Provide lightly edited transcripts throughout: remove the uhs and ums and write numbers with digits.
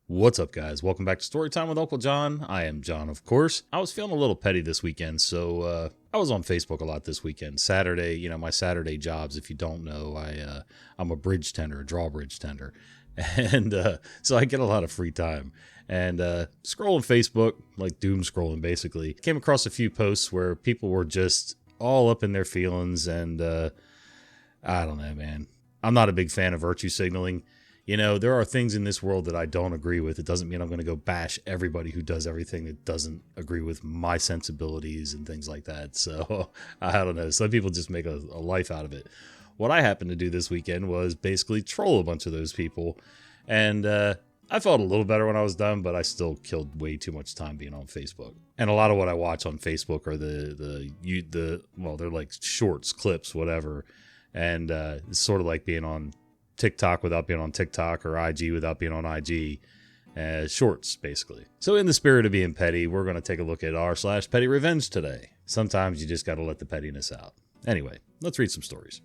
What's up, guys? Welcome back to Storytime with Uncle Jon. I am Jon, of course. I was feeling a little petty this weekend, so I was on Facebook a lot this weekend. Saturday, my Saturday jobs, if you don't know, I'm a bridge tender, a drawbridge tender. And so I get a lot of free time. And scrolling Facebook, like doom scrolling basically, came across a few posts where people were just all up in their feelings. And I don't know, man. I'm not a big fan of virtue signaling. There are things in this world that I don't agree with. It doesn't mean I'm going to go bash everybody who does everything that doesn't agree with my sensibilities and things like that. So, I don't know. Some people just make a life out of it. What I happened to do this weekend was basically troll a bunch of those people. And I felt a little better when I was done, but I still killed way too much time being on Facebook. And a lot of what I watch on Facebook are they're like shorts, clips, whatever. And it's sort of like being on TikTok without being on TikTok, or IG without being on IG. Shorts, basically. So in the spirit of being petty, we're going to take a look at r/PettyRevenge today. Sometimes you just got to let the pettiness out. Anyway, let's read some stories.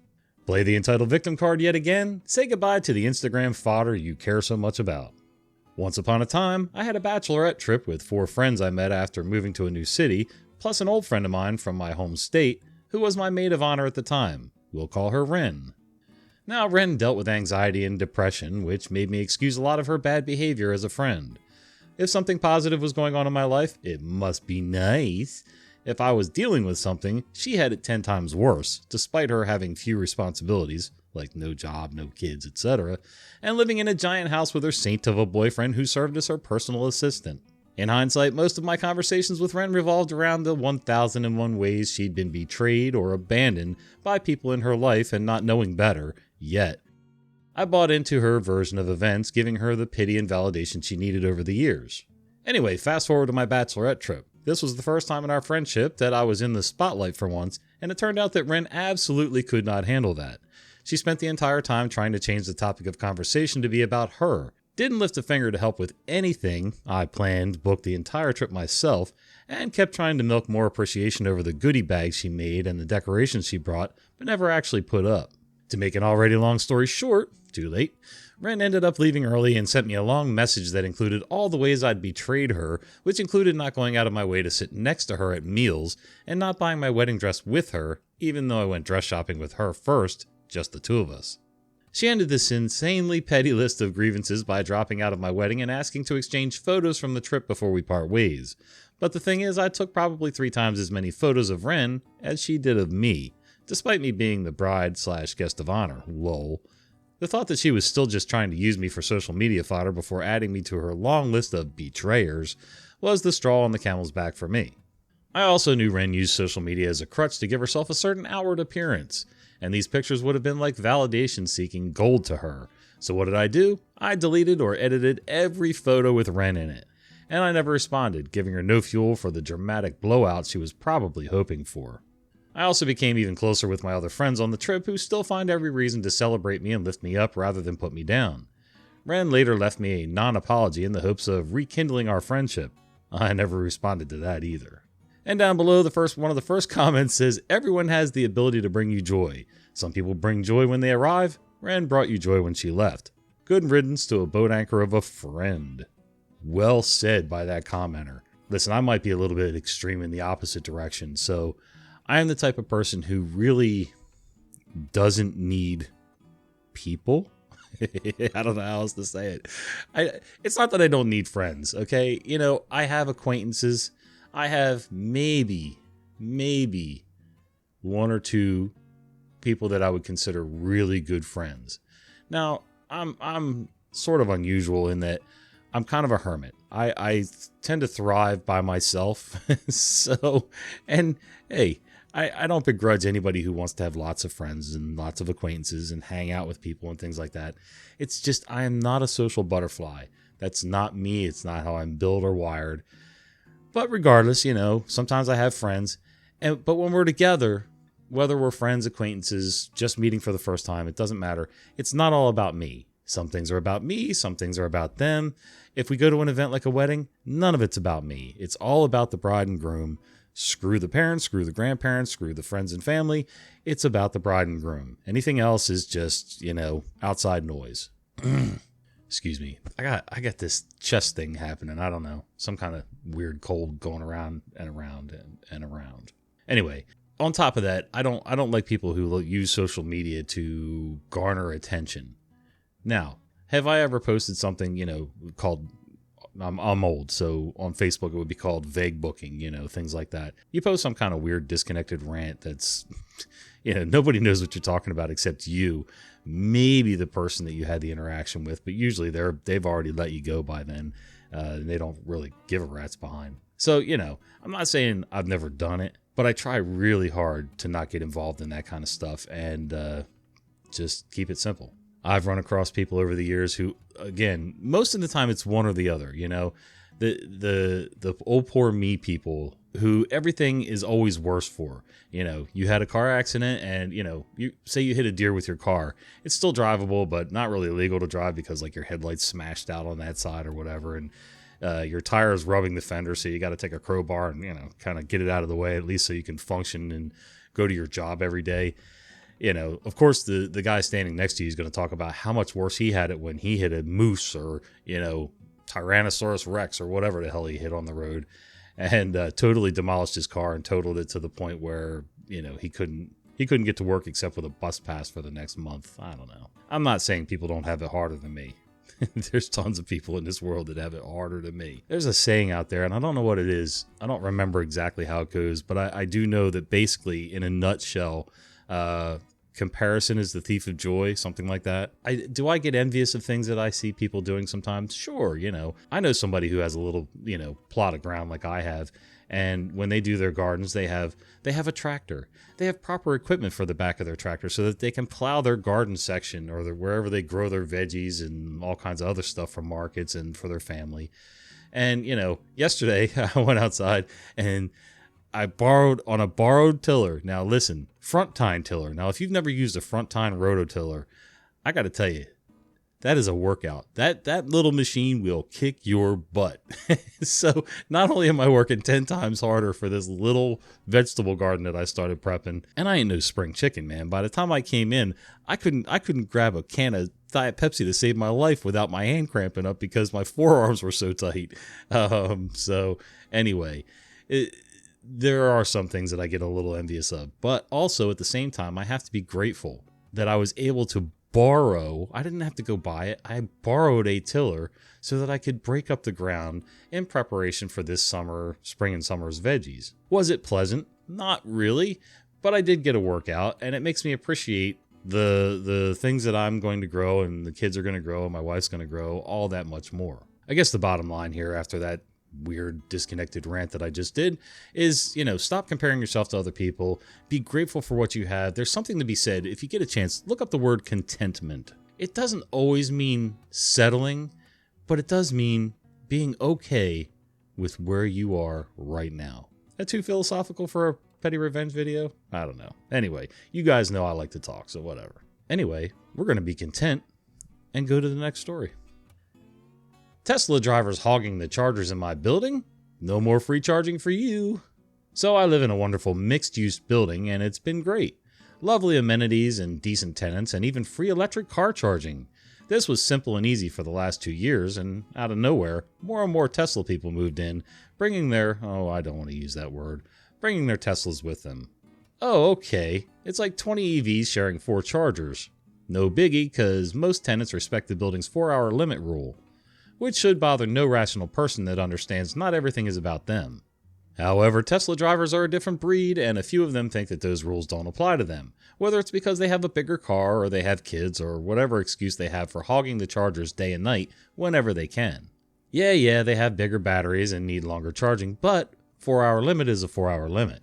Play the entitled victim card yet again. Say goodbye to the Instagram fodder you care so much about. Once upon a time, I had a bachelorette trip with 4 friends I met after moving to a new city, plus an old friend of mine from my home state, who was my maid of honor at the time. We'll call her Ren. Now, Ren dealt with anxiety and depression, which made me excuse a lot of her bad behavior as a friend. If something positive was going on in my life, it must be nice. If I was dealing with something, she had it 10 times worse, despite her having few responsibilities, like no job, no kids, etc., and living in a giant house with her saint of a boyfriend who served as her personal assistant. In hindsight, most of my conversations with Ren revolved around the 1001 ways she'd been betrayed or abandoned by people in her life and not knowing better, yet. I bought into her version of events, giving her the pity and validation she needed over the years. Anyway, fast forward to my bachelorette trip. This was the first time in our friendship that I was in the spotlight for once, and it turned out that Ren absolutely could not handle that. She spent the entire time trying to change the topic of conversation to be about her. Didn't lift a finger to help with anything. I booked the entire trip myself, and kept trying to milk more appreciation over the goodie bags she made and the decorations she brought, but never actually put up. To make an already long story short, too late, Ren ended up leaving early and sent me a long message that included all the ways I'd betrayed her, which included not going out of my way to sit next to her at meals, and not buying my wedding dress with her, even though I went dress shopping with her first, just the two of us. She ended this insanely petty list of grievances by dropping out of my wedding and asking to exchange photos from the trip before we part ways. But the thing is, I took probably 3 times as many photos of Ren as she did of me, despite me being the bride/guest of honor, lol. The thought that she was still just trying to use me for social media fodder before adding me to her long list of betrayers was the straw on the camel's back for me. I also knew Ren used social media as a crutch to give herself a certain outward appearance, and these pictures would have been like validation-seeking gold to her. So what did I do? I deleted or edited every photo with Ren in it, and I never responded, giving her no fuel for the dramatic blowout she was probably hoping for. I also became even closer with my other friends on the trip who still find every reason to celebrate me and lift me up rather than put me down. Ren later left me a non-apology in the hopes of rekindling our friendship. I never responded to that either. And down below, one of the first comments says, everyone has the ability to bring you joy. Some people bring joy when they arrive. Ren brought you joy when she left. Good riddance to a boat anchor of a friend. Well said by that commenter. Listen, I might be a little bit extreme in the opposite direction, so I am the type of person who really doesn't need people. I don't know how else to say it. It's not that I don't need friends, okay? I have acquaintances. I have maybe 1 or 2 people that I would consider really good friends. Now, I'm sort of unusual in that I'm kind of a hermit. I tend to thrive by myself. Hey, I don't begrudge anybody who wants to have lots of friends and lots of acquaintances and hang out with people and things like that. It's just I am not a social butterfly. That's not me. It's not how I'm built or wired. But regardless, sometimes I have friends. But when we're together, whether we're friends, acquaintances, just meeting for the first time, it doesn't matter. It's not all about me. Some things are about me. Some things are about them. If we go to an event like a wedding, none of it's about me. It's all about the bride and groom. Screw the parents, screw the grandparents, screw the friends and family. It's about the bride and groom. Anything else is just, outside noise. Excuse me. I got this chest thing happening. I don't know. Some kind of weird cold going around and around and around. Anyway, on top of that, I don't like people who use social media to garner attention. Now, have I ever posted something, called, I'm old, so on Facebook it would be called vague booking, things like that. You post some kind of weird disconnected rant that's, nobody knows what you're talking about except you, maybe the person that you had the interaction with, but usually they've already let you go by then. And they don't really give a rat's behind. So, I'm not saying I've never done it, but I try really hard to not get involved in that kind of stuff and just keep it simple. I've run across people over the years who, again, most of the time it's one or the other, the old poor me people who everything is always worse for. You had a car accident and, you say you hit a deer with your car. It's still drivable, but not really legal to drive because like your headlights smashed out on that side or whatever. And your tire is rubbing the fender. So you got to take a crowbar and, kind of get it out of the way, at least so you can function and go to your job every day. Of course, the guy standing next to you is going to talk about how much worse he had it when he hit a moose or, Tyrannosaurus Rex or whatever the hell he hit on the road and totally demolished his car and totaled it to the point where, he couldn't get to work except with a bus pass for the next month. I don't know. I'm not saying people don't have it harder than me. There's tons of people in this world that have it harder than me. There's a saying out there, and I don't know what it is. I don't remember exactly how it goes, but I do know that basically, in a nutshell, comparison is the thief of joy, something like that. Do I get envious of things that I see people doing sometimes? Sure, I know somebody who has a little, plot of ground like I have, and when they do their gardens, they have a tractor. They have proper equipment for the back of their tractor so that they can plow their garden section or wherever they grow their veggies and all kinds of other stuff from markets and for their family. And, yesterday I went outside and I borrowed a borrowed tiller. Now listen, front tine tiller. Now, if you've never used a front tine rototiller, I got to tell you, that is a workout. That little machine will kick your butt. So not only am I working 10 times harder for this little vegetable garden that I started prepping, and I ain't no spring chicken, man. By the time I came in, I couldn't grab a can of Diet Pepsi to save my life without my hand cramping up because my forearms were so tight. So anyway, there are some things that I get a little envious of, but also at the same time, I have to be grateful that I was able to borrow. I didn't have to go buy it. I borrowed a tiller so that I could break up the ground in preparation for this spring and summer's veggies. Was it pleasant? Not really, but I did get a workout, and it makes me appreciate the things that I'm going to grow and the kids are going to grow and my wife's going to grow all that much more. I guess the bottom line here after that weird disconnected rant that I just did is, stop comparing yourself to other people. Be grateful for what you have. There's something to be said. If you get a chance, look up the word contentment. It doesn't always mean settling, but it does mean being okay with where you are right now. That too philosophical for a PettyRevenge video? I don't know. Anyway, you guys know I like to talk, so whatever. Anyway, we're going to be content and go to the next story. Tesla drivers hogging the chargers in my building? No more free charging for you. So I live in a wonderful mixed-use building, and it's been great. Lovely amenities and decent tenants, and even free electric car charging. This was simple and easy for the last 2 years, and out of nowhere, more and more Tesla people moved in, bringing their, I don't want to use that word, bringing their Teslas with them. Oh, okay. It's like 20 EVs sharing 4 chargers. No biggie, because most tenants respect the building's 4-hour limit rule, which should bother no rational person that understands not everything is about them. However, Tesla drivers are a different breed, and a few of them think that those rules don't apply to them, whether it's because they have a bigger car or they have kids or whatever excuse they have for hogging the chargers day and night whenever they can. Yeah, they have bigger batteries and need longer charging, but 4-hour limit is a 4-hour limit.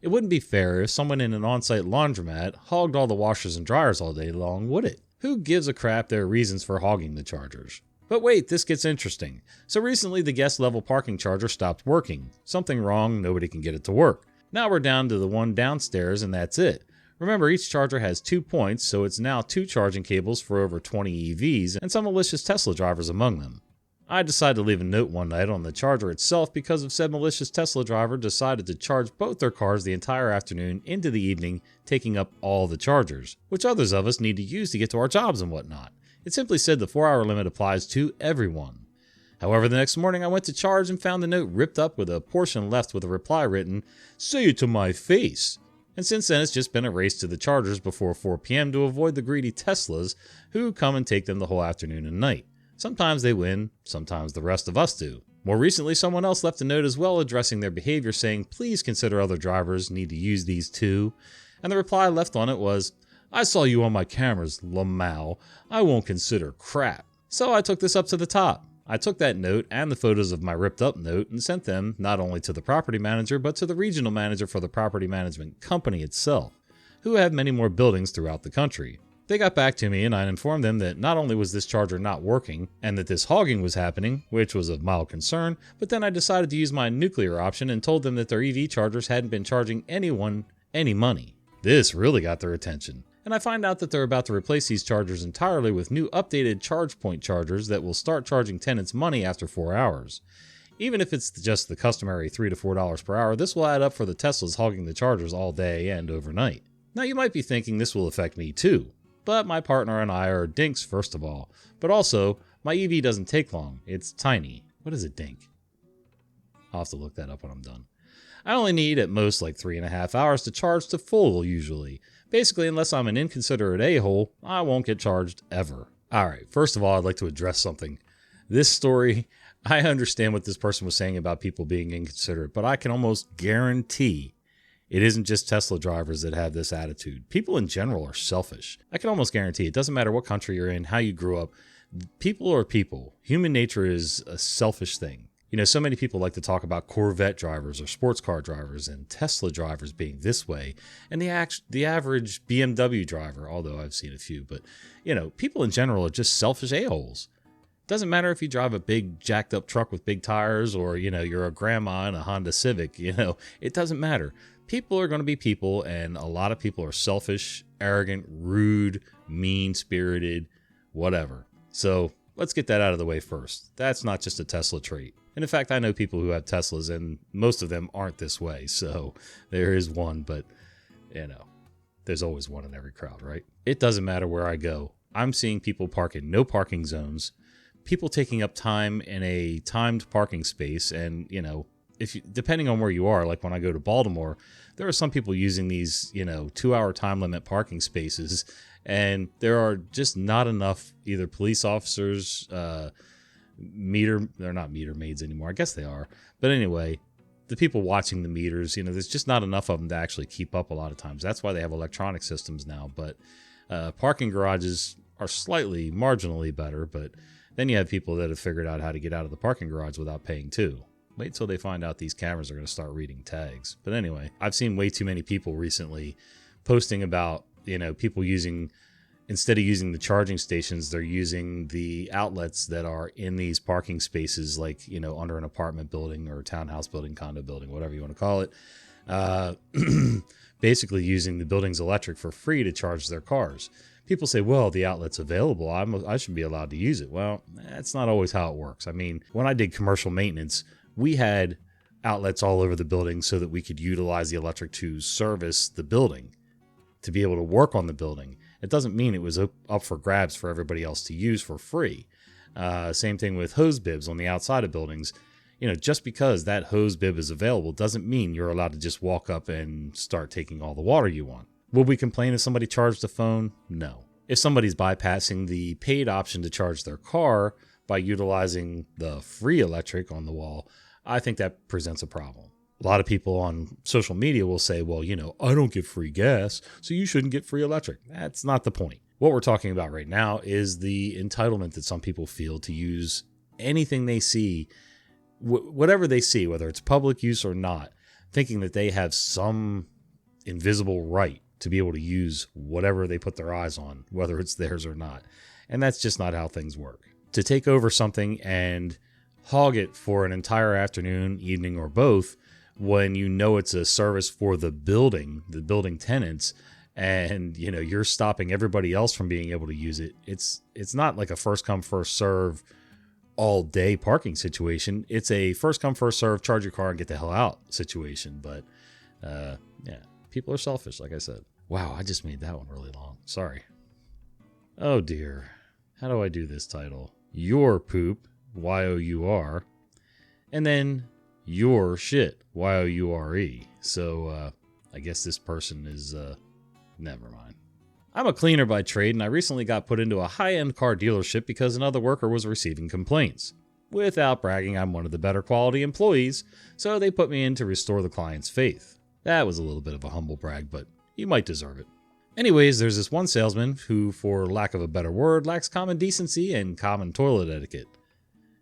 It wouldn't be fair if someone in an on-site laundromat hogged all the washers and dryers all day long, would it? Who gives a crap their reasons for hogging the chargers? But wait, this gets interesting. So recently the guest level parking charger stopped working. Something wrong, nobody can get it to work. Now we're down to the one downstairs and that's it. Remember, each charger has 2 points, so it's now 2 charging cables for over 20 EVs and some malicious Tesla drivers among them. I decided to leave a note one night on the charger itself because of said malicious Tesla driver decided to charge both their cars the entire afternoon into the evening, taking up all the chargers, which others of us need to use to get to our jobs and whatnot. It simply said the 4-hour limit applies to everyone. However, the next morning I went to charge and found the note ripped up with a portion left with a reply written, "Say it to my face." And since then it's just been a race to the chargers before 4 p.m. to avoid the greedy Teslas who come and take them the whole afternoon and night. Sometimes they win, sometimes the rest of us do. More recently, someone else left a note as well addressing their behavior saying, "Please consider other drivers need to use these too." And the reply left on it was, "I saw you on my cameras, Lamau. I won't consider crap." So I took this up to the top. I took that note and the photos of my ripped up note and sent them not only to the property manager, but to the regional manager for the property management company itself, who have many more buildings throughout the country. They got back to me and I informed them that not only was this charger not working and that this hogging was happening, which was of mild concern, but then I decided to use my nuclear option and told them that their EV chargers hadn't been charging anyone any money. This really got their attention. And I find out that they're about to replace these chargers entirely with new updated charge point chargers that will start charging tenants money after 4 hours. Even if it's just the customary $3 to $4 per hour, this will add up for the Teslas hogging the chargers all day and overnight. Now you might be thinking this will affect me too, but my partner and I are dinks first of all, but also my EV doesn't take long, it's tiny. What is a dink? I'll have to look that up when I'm done. I only need at most like 3.5 hours to charge to full usually. Basically, unless I'm an inconsiderate a-hole, I won't get charged ever. Alright, first of all, I'd like to address something. This story, I understand what this person was saying about people being inconsiderate, but I can almost guarantee it isn't just Tesla drivers that have this attitude. People in general are selfish. I can almost guarantee it doesn't matter what country you're in, how you grew up. People are people. Human nature is a selfish thing. You know, so many people like to talk about Corvette drivers or sports car drivers and Tesla drivers being this way, and the average BMW driver, although I've seen a few, but, you know, people in general are just selfish a-holes. Doesn't matter if you drive a big jacked up truck with big tires or, you know, you're a grandma in a Honda Civic, you know, it doesn't matter. People are going to be people, and a lot of people are selfish, arrogant, rude, mean-spirited, whatever. So let's get that out of the way first. That's not just a Tesla trait. And in fact, I know people who have Teslas, and most of them aren't this way. So there is one, but, you know, there's always one in every crowd, right? It doesn't matter where I go. I'm seeing people park in no parking zones, people taking up time in a timed parking space. And, you know, depending on where you are, like when I go to Baltimore, there are some people using these, you know, 2-hour time limit parking spaces. And there are just not enough either police officers, they're not meter maids anymore. I guess they are. But anyway, the people watching the meters, you know, there's just not enough of them to actually keep up a lot of times. That's why they have electronic systems now. But parking garages are slightly, marginally better. But then you have people that have figured out how to get out of the parking garage without paying too. Wait till they find out these cameras are going to start reading tags. But anyway, I've seen way too many people recently posting about, you know, people instead of using the charging stations, they're using the outlets that are in these parking spaces, like, you know, under an apartment building or townhouse building, condo building, whatever you want to call it. Basically using the building's electric for free to charge their cars. People say, well, the outlet's available, I should be allowed to use it. Well, that's not always how it works. I mean, when I did commercial maintenance, we had outlets all over the building so that we could utilize the electric to service the building, to be able to work on the building. It doesn't mean it was up for grabs for everybody else to use for free. Same thing with hose bibs on the outside of buildings. You know, just because that hose bib is available doesn't mean you're allowed to just walk up and start taking all the water you want. Will we complain if somebody charged the phone? No. If somebody's bypassing the paid option to charge their car by utilizing the free electric on the wall, I think that presents a problem. A lot of people on social media will say, well, you know, I don't get free gas, so you shouldn't get free electric. That's not the point. What we're talking about right now is the entitlement that some people feel to use anything they see, whatever they see, whether it's public use or not, thinking that they have some invisible right to be able to use whatever they put their eyes on, whether it's theirs or not. And that's just not how things work. To take over something and hog it for an entire afternoon, evening, or both, when you know it's a service for the building tenants, and you know you're stopping everybody else from being able to use it. It's not like a first come first serve all day parking situation. It's a first come first serve, charge your car and get the hell out situation. But yeah, people are selfish, like I said. Wow, I just made that one really long. Sorry. Oh dear. how do I do this title? Your poop, Y-O-U-R, and then your shit, Y-O-U-R-E. So I guess this person is, never mind. I'm a cleaner by trade, and I recently got put into a high-end car dealership because another worker was receiving complaints. Without bragging, I'm one of the better quality employees, so they put me in to restore the client's faith. That was a little bit of a humble brag, but you might deserve it. Anyways, there's this one salesman who, for lack of a better word, lacks common decency and common toilet etiquette.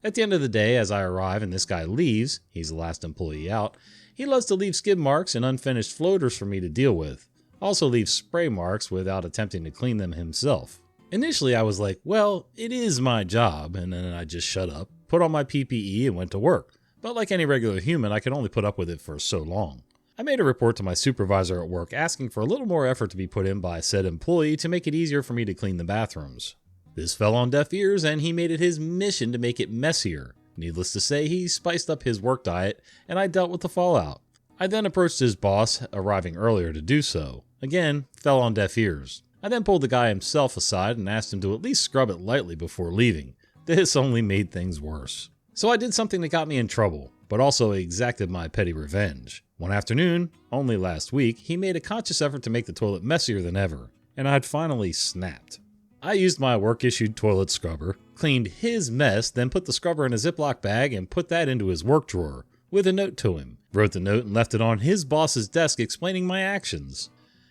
At the end of the day, as I arrive and this guy leaves, he's the last employee out, he loves to leave skid marks and unfinished floaters for me to deal with. Also leaves spray marks without attempting to clean them himself. Initially, I was like, well, it is my job, and then I just shut up, put on my PPE, and went to work. But like any regular human, I could only put up with it for so long. I made a report to my supervisor at work asking for a little more effort to be put in by said employee to make it easier for me to clean the bathrooms. This fell on deaf ears, and he made it his mission to make it messier. Needless to say, he spiced up his work diet, and I dealt with the fallout. I then approached his boss, arriving earlier to do so. Again, fell on deaf ears. I then pulled the guy himself aside and asked him to at least scrub it lightly before leaving. This only made things worse. So I did something that got me in trouble, but also exacted my petty revenge. One afternoon, only last week, he made a conscious effort to make the toilet messier than ever, and I had finally snapped. I used my work-issued toilet scrubber, cleaned his mess, then put the scrubber in a Ziploc bag and put that into his work drawer, with a note to him. Wrote the note and left it on his boss's desk explaining my actions.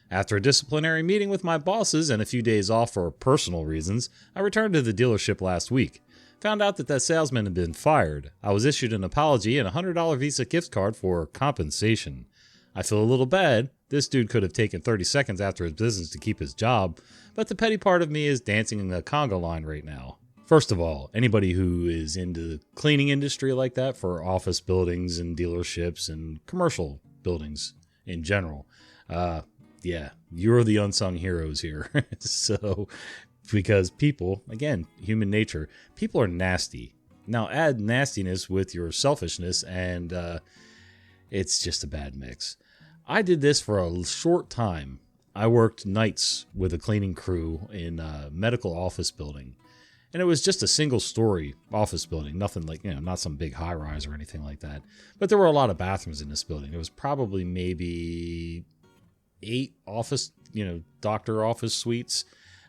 After a disciplinary meeting with my bosses and a few days off for personal reasons, I returned to the dealership last week. Found out that that salesman had been fired. I was issued an apology and a $100 Visa gift card for compensation. I feel a little bad. This dude could have taken 30 seconds after his business to keep his job, but the petty part of me is dancing in the conga line right now. First of all, anybody who is into the cleaning industry like that for office buildings and dealerships and commercial buildings in general, yeah, you're the unsung heroes here. So, because people, again, human nature, people are nasty. Now add nastiness with your selfishness and it's just a bad mix. I did this for a short time. I worked nights with a cleaning crew in a medical office building. And it was just a single story office building. Nothing like, not some big high rise or anything like that. But there were a lot of bathrooms in this building. There was probably maybe 8 office, doctor office suites,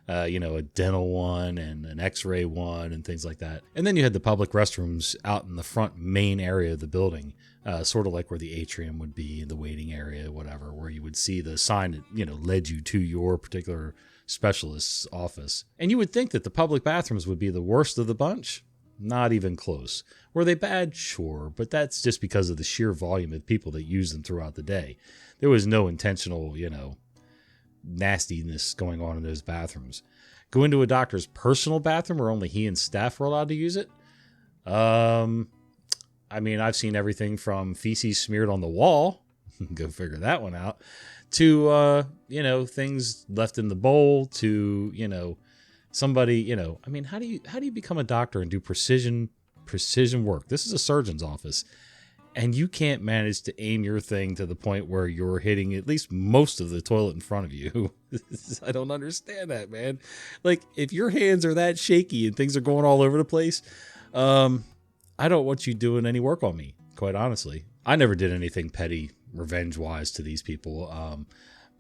a dental one and an x-ray one and things like that. And then you had the public restrooms out in the front main area of the building, sort of like where the atrium would be, the waiting area, whatever, where you would see the sign that, led you to your particular specialist's office. And you would think that the public bathrooms would be the worst of the bunch. Not even close. Were they bad? Sure, but that's just because of the sheer volume of people that use them throughout the day. There was no intentional, nastiness going on in those bathrooms. Go into a doctor's personal bathroom where only he and staff were allowed to use it. I've seen everything from feces smeared on the wall, go figure that one out, to, things left in the bowl, to, somebody, how do you become a doctor and do precision work? This is a surgeon's office. And you can't manage to aim your thing to the point where you're hitting at least most of the toilet in front of you. I don't understand that, man. Like, if your hands are that shaky and things are going all over the place, I don't want you doing any work on me, quite honestly. I never did anything petty revenge-wise to these people.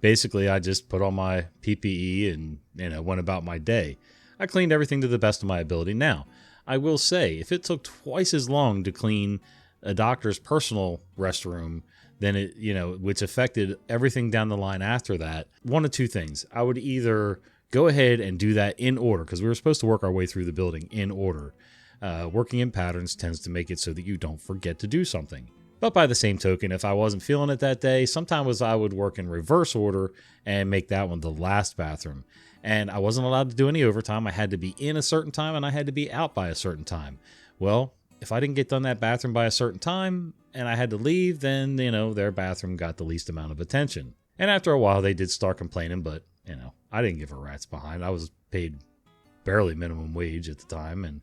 Basically, I just put on my PPE and went about my day. I cleaned everything to the best of my ability. Now, I will say, if it took twice as long to clean a doctor's personal restroom than it, which affected everything down the line after that, one of two things. I would either go ahead and do that in order, because we were supposed to work our way through the building in order. Working in patterns tends to make it so that you don't forget to do something. But by the same token, if I wasn't feeling it that day, sometimes I would work in reverse order and make that one the last bathroom. And I wasn't allowed to do any overtime. I had to be in a certain time and I had to be out by a certain time. Well, if I didn't get done that bathroom by a certain time and I had to leave, then, their bathroom got the least amount of attention. And after a while, they did start complaining, but, I didn't give a rat's behind. I was paid barely minimum wage at the time, and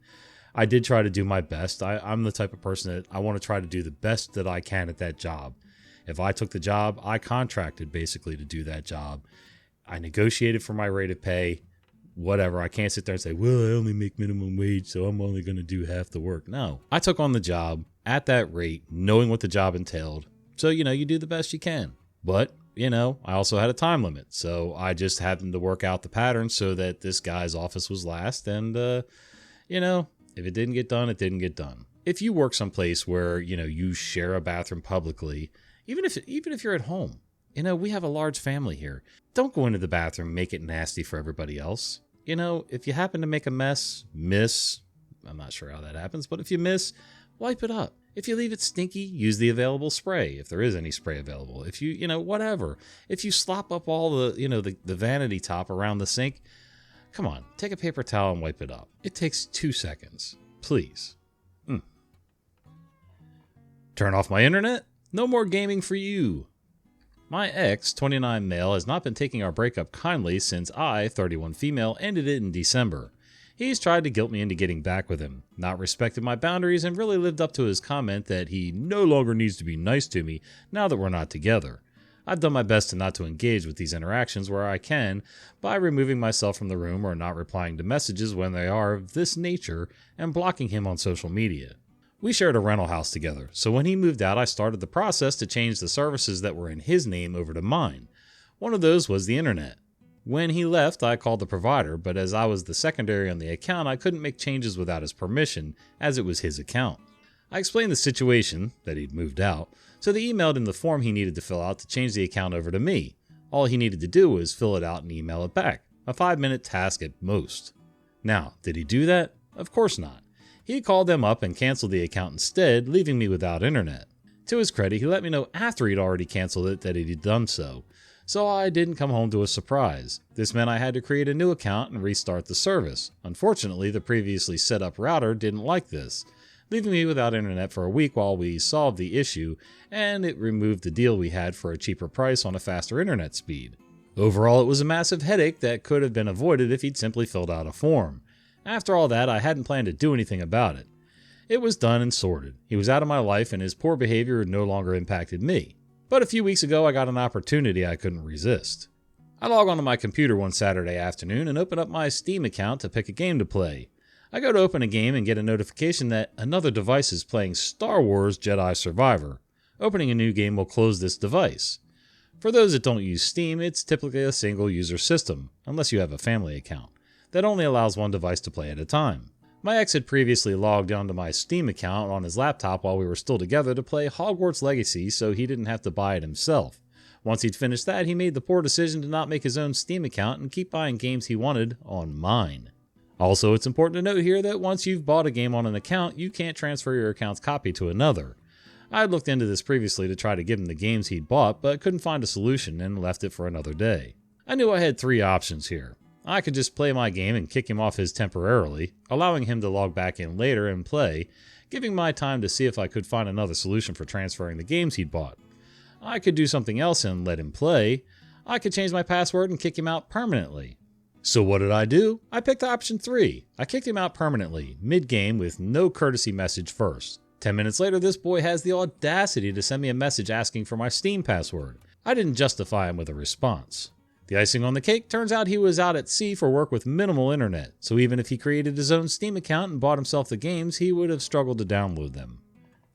I did try to do my best. I'm the type of person that I want to try to do the best that I can at that job. If I took the job, I contracted basically to do that job. I negotiated for my rate of pay whatever. I can't sit there and say, well, I only make minimum wage, so I'm only going to do half the work. No, I took on the job at that rate, knowing what the job entailed. So, you do the best you can. But, I also had a time limit. So I just happened to work out the pattern so that this guy's office was last. And, if it didn't get done, it didn't get done. If you work someplace where, you share a bathroom publicly, even if you're at home, we have a large family here. Don't go into the bathroom and make it nasty for everybody else. If you happen to make a miss, I'm not sure how that happens, but if you miss, wipe it up. If you leave it stinky, use the available spray, if there is any spray available. If you, whatever. If you slop up all the vanity top around the sink, come on, take a paper towel and wipe it up. It takes 2 seconds. Please. Turn off my internet? No more gaming for you. My ex, 29 male, has not been taking our breakup kindly since I, 31 female, ended it in December. He's tried to guilt me into getting back with him, not respected my boundaries, and really lived up to his comment that he no longer needs to be nice to me now that we're not together. I've done my best not to engage with these interactions where I can by removing myself from the room or not replying to messages when they are of this nature and blocking him on social media. We shared a rental house together, so when he moved out I started the process to change the services that were in his name over to mine. One of those was the internet. When he left, I called the provider, but as I was the secondary on the account, I couldn't make changes without his permission, as it was his account. I explained the situation, that he'd moved out, so they emailed him the form he needed to fill out to change the account over to me. All he needed to do was fill it out and email it back, a 5-minute task at most. Now, did he do that? Of course not. He called them up and canceled the account instead, leaving me without internet. To his credit, he let me know after he'd already canceled it that he'd done so. So I didn't come home to a surprise. This meant I had to create a new account and restart the service. Unfortunately, the previously set up router didn't like this, leaving me without internet for a week while we solved the issue, and it removed the deal we had for a cheaper price on a faster internet speed. Overall, it was a massive headache that could have been avoided if he'd simply filled out a form. After all that, I hadn't planned to do anything about it. It was done and sorted. He was out of my life and his poor behavior no longer impacted me. But a few weeks ago, I got an opportunity I couldn't resist. I log onto my computer one Saturday afternoon and open up my Steam account to pick a game to play. I go to open a game and get a notification that another device is playing Star Wars Jedi Survivor. Opening a new game will close this device. For those that don't use Steam, it's typically a single-user system, unless you have a family account, that only allows one device to play at a time. My ex had previously logged onto my Steam account on his laptop while we were still together to play Hogwarts Legacy so he didn't have to buy it himself. Once he'd finished that, he made the poor decision to not make his own Steam account and keep buying games he wanted on mine. Also, it's important to note here that once you've bought a game on an account, you can't transfer your account's copy to another. I had looked into this previously to try to give him the games he'd bought, but couldn't find a solution and left it for another day. I knew I had 3 options here. I could just play my game and kick him off his temporarily, allowing him to log back in later and play, giving my time to see if I could find another solution for transferring the games he'd bought. I could do something else and let him play. I could change my password and kick him out permanently. So what did I do? I picked option 3. I kicked him out permanently, mid-game with no courtesy message first. 10 minutes later, this boy has the audacity to send me a message asking for my Steam password. I didn't justify him with a response. The icing on the cake, turns out he was out at sea for work with minimal internet, so even if he created his own Steam account and bought himself the games, he would have struggled to download them.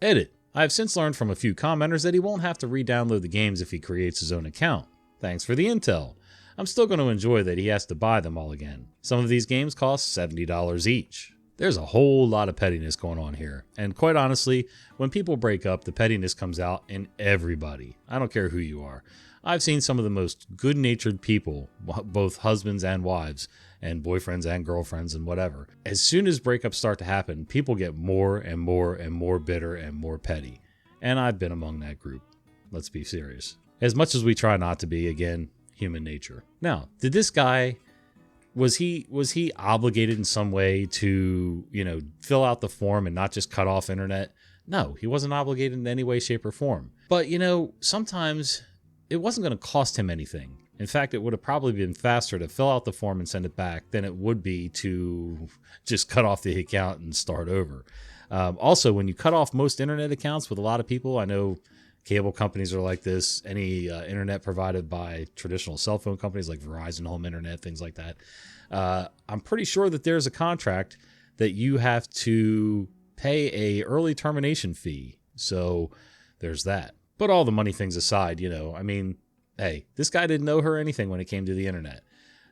Edit. I have since learned from a few commenters that he won't have to re-download the games if he creates his own account. Thanks for the intel. I'm still going to enjoy that he has to buy them all again. Some of these games cost $70 each. There's a whole lot of pettiness going on here, and quite honestly, when people break up, the pettiness comes out in everybody. I don't care who you are. I've seen some of the most good-natured people, both husbands and wives, and boyfriends and girlfriends and whatever. As soon as breakups start to happen, people get more and more and more bitter and more petty. And I've been among that group. Let's be serious. As much as we try not to be, again, human nature. Now, did this guy, was he obligated in some way to, fill out the form and not just cut off internet? No, he wasn't obligated in any way, shape, or form. But, sometimes it wasn't going to cost him anything. In fact, it would have probably been faster to fill out the form and send it back than it would be to just cut off the account and start over. Also, when you cut off most internet accounts with a lot of people, I know Cable companies are like this. Any internet provided by traditional cell phone companies like Verizon Home Internet, things like that. I'm pretty sure that there's a contract that you have to pay a early termination fee. So there's that. But all the money things aside, I mean, hey, this guy didn't know her anything when it came to the internet.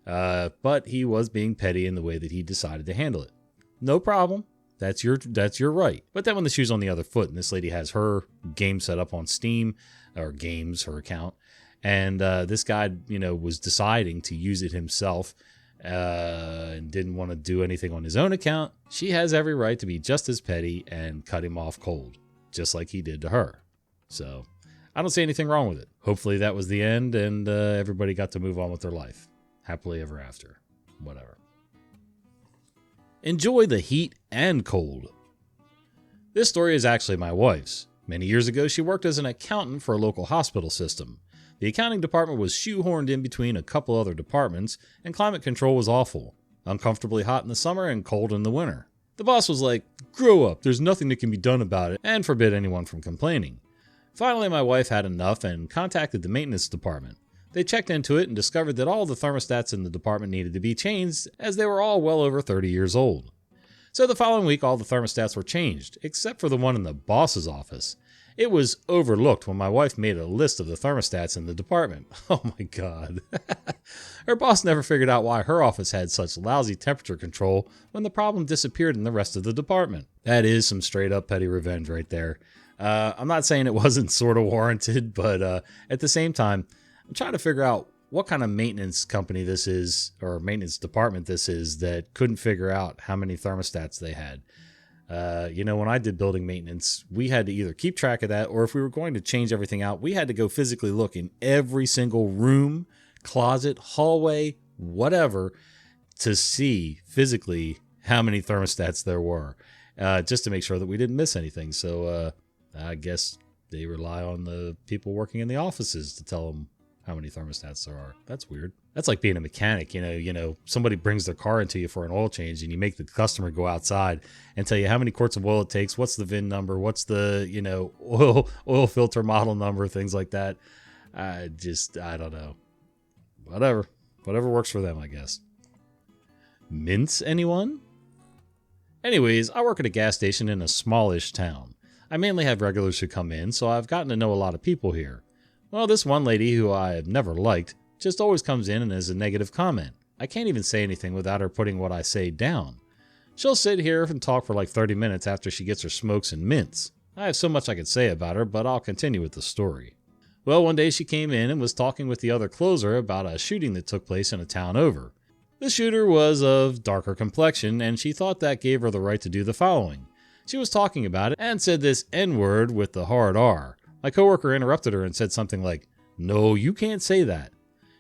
But he was being petty in the way that he decided to handle it. No problem. That's your right. But then when the shoe's on the other foot, and this lady has her game set up on Steam, or Games, her account, and this guy, was deciding to use it himself, and didn't want to do anything on his own account, she has every right to be just as petty and cut him off cold, just like he did to her. So I don't see anything wrong with it. Hopefully that was the end, and everybody got to move on with their life. Happily ever after. Whatever. Enjoy the heat and cold. This story is actually my wife's. Many years ago, she worked as an accountant for a local hospital system. The accounting department was shoehorned in between a couple other departments, and climate control was awful. Uncomfortably hot in the summer and cold in the winter. The boss was like, "Grow up, there's nothing that can be done about it," and forbid anyone from complaining. Finally, my wife had enough and contacted the maintenance department. They checked into it and discovered that all the thermostats in the department needed to be changed, as they were all well over 30 years old. So the following week, all the thermostats were changed, except for the one in the boss's office. It was overlooked when my wife made a list of the thermostats in the department. Oh my God. Her boss never figured out why her office had such lousy temperature control when the problem disappeared in the rest of the department. That is some straight up petty revenge right there. I'm not saying it wasn't sort of warranted, but at the same time, I'm trying to figure out what kind of maintenance company this is, or maintenance department this is, that couldn't figure out how many thermostats they had. When I did building maintenance, we had to either keep track of that, or if we were going to change everything out, we had to go physically look in every single room, closet, hallway, whatever, to see physically how many thermostats there were, just to make sure that we didn't miss anything. So I guess they rely on the people working in the offices to tell them how many thermostats there are. That's weird. That's like being a mechanic. Somebody brings their car into you for an oil change, and you make the customer go outside and tell you how many quarts of oil it takes, what's the VIN number, what's the, oil filter model number, things like that. I don't know. Whatever works for them, I guess. Mints, anyone? Anyways, I work at a gas station in a smallish town. I mainly have regulars who come in, so I've gotten to know a lot of people here. Well, this one lady who I have never liked just always comes in and has a negative comment. I can't even say anything without her putting what I say down. She'll sit here and talk for like 30 minutes after she gets her smokes and mints. I have so much I could say about her, but I'll continue with the story. Well, one day she came in and was talking with the other closer about a shooting that took place in a town over. The shooter was of darker complexion, and she thought that gave her the right to do the following. She was talking about it and said this N-word with the hard R. My coworker interrupted her and said something like, "No, you can't say that."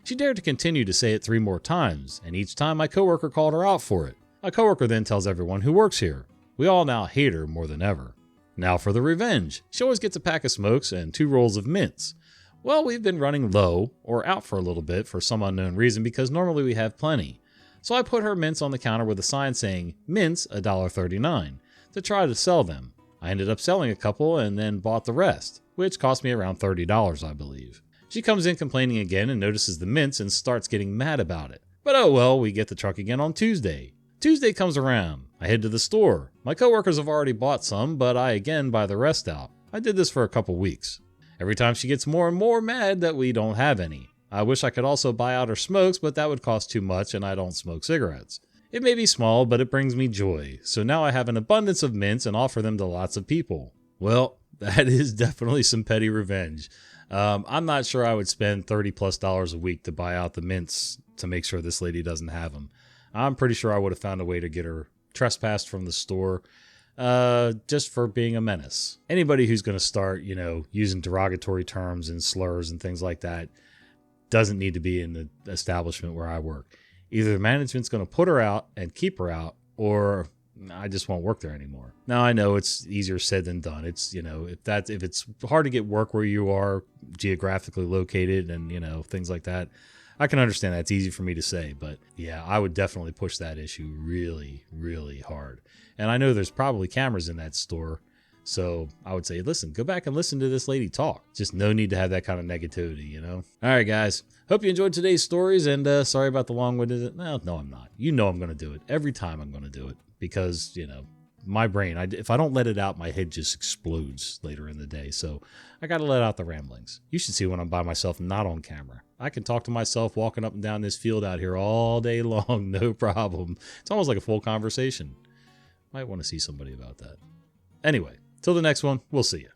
She dared to continue to say it 3 more times, and each time my coworker called her out for it. My coworker then tells everyone who works here. We all now hate her more than ever. Now for the revenge. She always gets a pack of smokes and 2 rolls of mints. Well, we've been running low, or out for a little bit for some unknown reason, because normally we have plenty. So I put her mints on the counter with a sign saying, "Mints, $1.39, to try to sell them. I ended up selling a couple and then bought the rest, which cost me around $30, I believe. She comes in complaining again and notices the mints and starts getting mad about it. But oh well, we get the truck again on Tuesday. Tuesday comes around. I head to the store. My coworkers have already bought some, but I again buy the rest out. I did this for a couple weeks. Every time she gets more and more mad that we don't have any. I wish I could also buy out her smokes, but that would cost too much and I don't smoke cigarettes. It may be small, but it brings me joy. So now I have an abundance of mints and offer them to lots of people. Well, that is definitely some petty revenge. I'm not sure I would spend $30+ a week to buy out the mints to make sure this lady doesn't have them. I'm pretty sure I would have found a way to get her trespassed from the store, just for being a menace. Anybody who's going to start, using derogatory terms and slurs and things like that doesn't need to be in the establishment where I work. Either the management's going to put her out and keep her out, or I just won't work there anymore. Now I know it's easier said than done. It's, if it's hard to get work where you are geographically located and, things like that, I can understand that's easy for me to say, but yeah, I would definitely push that issue really, really hard. And I know there's probably cameras in that store So I would say, listen, go back and listen to this lady talk. Just no need to have that kind of negativity, you know? All right, guys. Hope you enjoyed today's stories, and sorry about the long-winded. No, I'm not. You know I'm going to do it. Every time I'm going to do it because, you know, my brain, if I don't let it out, my head just explodes later in the day. So I got to let out the ramblings. You should see when I'm by myself, not on camera. I can talk to myself walking up and down this field out here all day long, no problem. It's almost like a full conversation. Might want to see somebody about that. Anyway, till the next one, we'll see you.